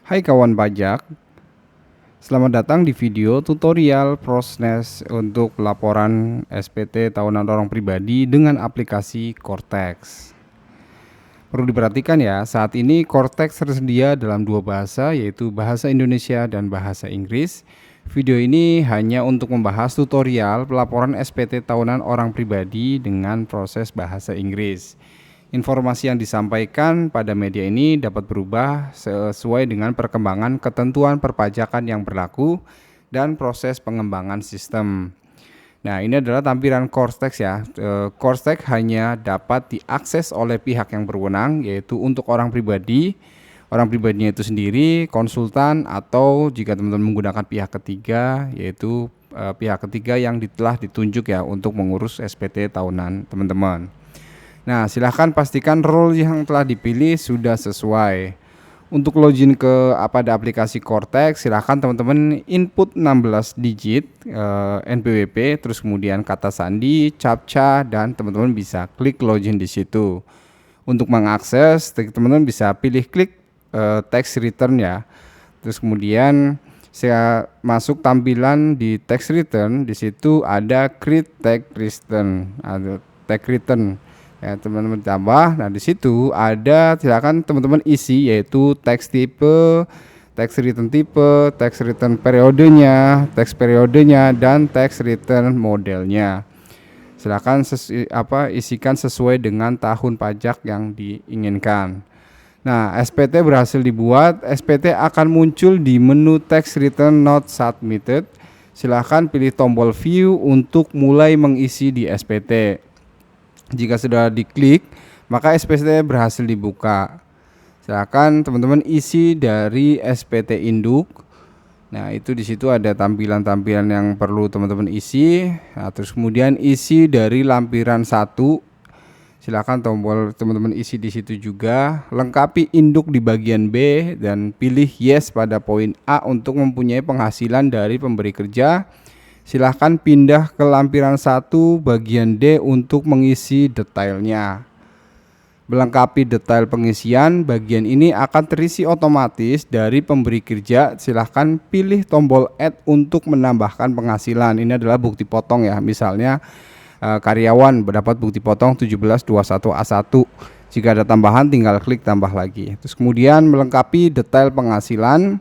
Hai kawan pajak, selamat datang di video tutorial proses untuk pelaporan SPT tahunan orang pribadi dengan aplikasi Cortex. Perlu diperhatikan ya, saat ini Cortex tersedia dalam dua bahasa, yaitu bahasa Indonesia dan bahasa Inggris. Video ini hanya untuk membahas tutorial pelaporan SPT tahunan orang pribadi dengan proses bahasa Inggris. Informasi yang disampaikan pada media ini dapat berubah sesuai dengan perkembangan ketentuan perpajakan yang berlaku dan proses pengembangan sistem. Nah, ini adalah tampilan Cortex ya. Cortex hanya dapat diakses oleh pihak yang berwenang, yaitu untuk orang pribadi. Orang pribadinya itu sendiri, konsultan, atau jika teman-teman menggunakan pihak ketiga, yaitu pihak ketiga yang telah ditunjuk ya untuk mengurus SPT tahunan teman-teman. Nah, silahkan pastikan role yang telah dipilih sudah sesuai. Untuk login ke pada aplikasi Cortex, silahkan teman-teman input 16 digit NPWP, terus kemudian kata sandi, captcha, dan teman-teman bisa klik login di situ. Untuk mengakses, teman-teman bisa pilih klik text return ya. Terus kemudian saya masuk tampilan di text return, di situ ada create text return, ada text return. Ya, teman-teman tambah. Nah, di situ ada silakan teman-teman isi yaitu teks tipe, teks return tipe, teks return periodenya, teks periodenya dan teks return modelnya. Silakan isikan sesuai dengan tahun pajak yang diinginkan. Nah, SPT berhasil dibuat. SPT akan muncul di menu text return not submitted. Silakan pilih tombol view untuk mulai mengisi di SPT. Jika sudah diklik, maka SPT berhasil dibuka. Silakan teman-teman isi dari SPT induk. Nah, itu di situ ada tampilan-tampilan yang perlu teman-teman isi. Nah, terus kemudian isi dari lampiran 1. Silakan tombol teman-teman isi di situ juga. Lengkapi induk di bagian B dan pilih yes pada poin A untuk mempunyai penghasilan dari pemberi kerja. Silahkan pindah ke lampiran 1 bagian D untuk mengisi detailnya. Melengkapi detail pengisian, bagian ini akan terisi otomatis dari pemberi kerja. Silahkan pilih tombol add untuk menambahkan penghasilan. Ini adalah bukti potong ya. Misalnya karyawan mendapat bukti potong 1721A1. Jika ada tambahan tinggal klik tambah lagi. Terus kemudian melengkapi detail penghasilan,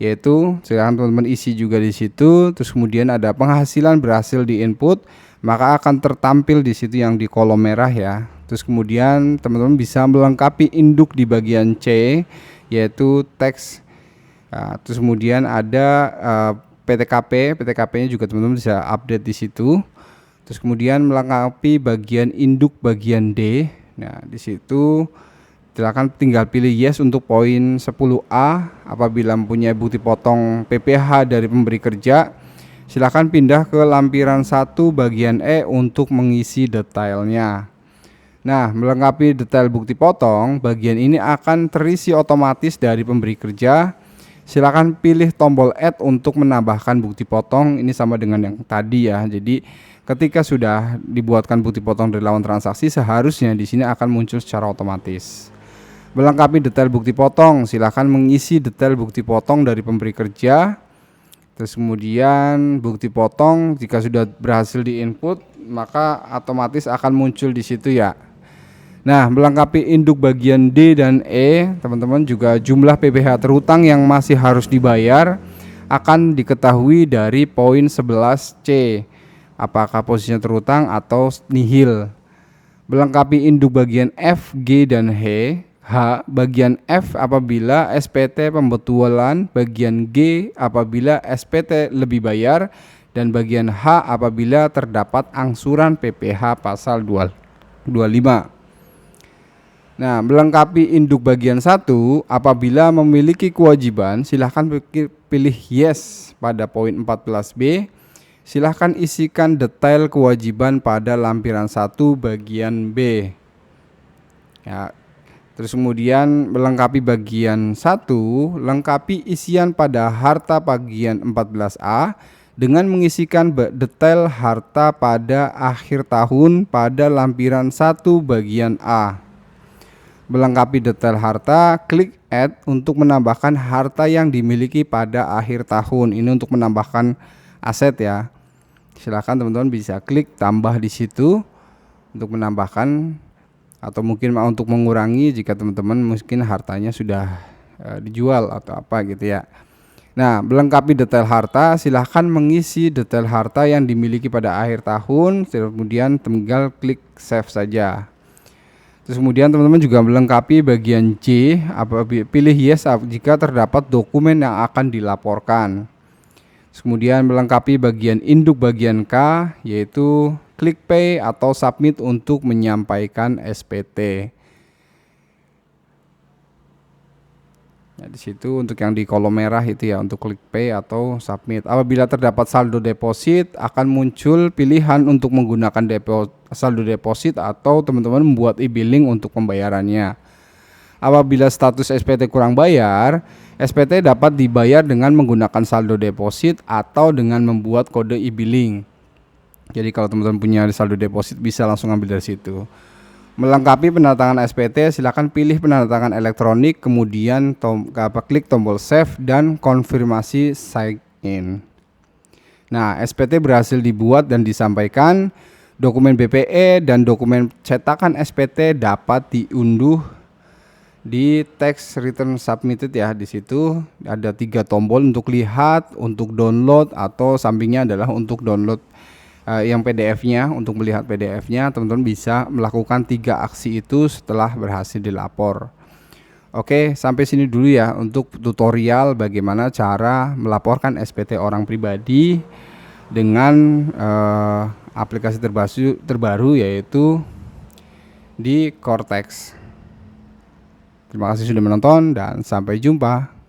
yaitu silahkan teman-teman isi juga di situ. Terus kemudian ada penghasilan berhasil di input, maka akan tertampil di situ yang di kolom merah ya. Terus kemudian teman-teman bisa melengkapi induk di bagian C, yaitu teks. Nah, terus kemudian ada PTKP-nya juga teman-teman bisa update di situ. Terus kemudian melengkapi bagian induk bagian D. Nah, di situ silakan tinggal pilih yes untuk poin 10A. Apabila mempunyai bukti potong PPh dari pemberi kerja, silakan pindah ke lampiran 1 bagian E untuk mengisi detailnya. Nah, melengkapi detail bukti potong, bagian ini akan terisi otomatis dari pemberi kerja. Silakan pilih tombol add untuk menambahkan bukti potong. Ini sama dengan yang tadi ya. Jadi ketika sudah dibuatkan bukti potong dari lawan transaksi, seharusnya di sini akan muncul secara otomatis. Melengkapi detail bukti potong, silakan mengisi detail bukti potong dari pemberi kerja. Terus kemudian bukti potong jika sudah berhasil di input, maka otomatis akan muncul di situ ya. Nah, melengkapi induk bagian D dan E, teman-teman, juga jumlah PPh terutang yang masih harus dibayar akan diketahui dari poin 11C. Apakah posisinya terutang atau nihil. Melengkapi induk bagian F, G, dan H, bagian F apabila SPT pembetulan, bagian G apabila SPT lebih bayar, dan bagian H apabila terdapat angsuran PPh pasal 25. Nah, melengkapi induk bagian 1 apabila memiliki kewajiban, silahkan pilih yes pada poin 14B. Silahkan isikan detail kewajiban pada lampiran 1 bagian B. Ya, terus kemudian melengkapi bagian 1, lengkapi isian pada harta bagian 14A dengan mengisikan detail harta pada akhir tahun pada lampiran 1 bagian A. Melengkapi detail harta, klik add untuk menambahkan harta yang dimiliki pada akhir tahun. Ini untuk menambahkan aset ya. Silahkan teman-teman bisa klik tambah di situ untuk menambahkan atau mungkin untuk mengurangi jika teman-teman mungkin hartanya sudah dijual atau apa gitu ya. Nah, melengkapi detail harta, silahkan mengisi detail harta yang dimiliki pada akhir tahun, kemudian tinggal klik save saja. Terus kemudian teman-teman juga melengkapi bagian C, pilih yes jika terdapat dokumen yang akan dilaporkan. Terus kemudian melengkapi bagian induk bagian K, yaitu klik pay atau submit untuk menyampaikan SPT. Nah, di situ untuk yang di kolom merah itu ya, untuk klik pay atau submit. Apabila terdapat saldo deposit, akan muncul pilihan untuk menggunakan saldo deposit atau teman-teman membuat e-billing untuk pembayarannya. Apabila status SPT kurang bayar, SPT dapat dibayar dengan menggunakan saldo deposit atau dengan membuat kode e-billing. Jadi kalau teman-teman punya saldo deposit bisa langsung ambil dari situ. Melengkapi penandatangan SPT, silakan pilih penandatangan elektronik, kemudian klik tombol save dan konfirmasi sign in. Nah, SPT berhasil dibuat dan disampaikan. Dokumen BPE dan dokumen cetakan SPT dapat diunduh di text return submitted ya. Di situ ada 3 tombol untuk lihat, untuk download, atau sampingnya adalah untuk download yang PDF-nya. Untuk melihat PDF-nya, teman-teman bisa melakukan 3 aksi itu setelah berhasil dilapor. Oke, sampai sini dulu ya untuk tutorial bagaimana cara melaporkan SPT orang pribadi dengan aplikasi terbaru yaitu di Cortex. Terima kasih sudah menonton dan sampai jumpa.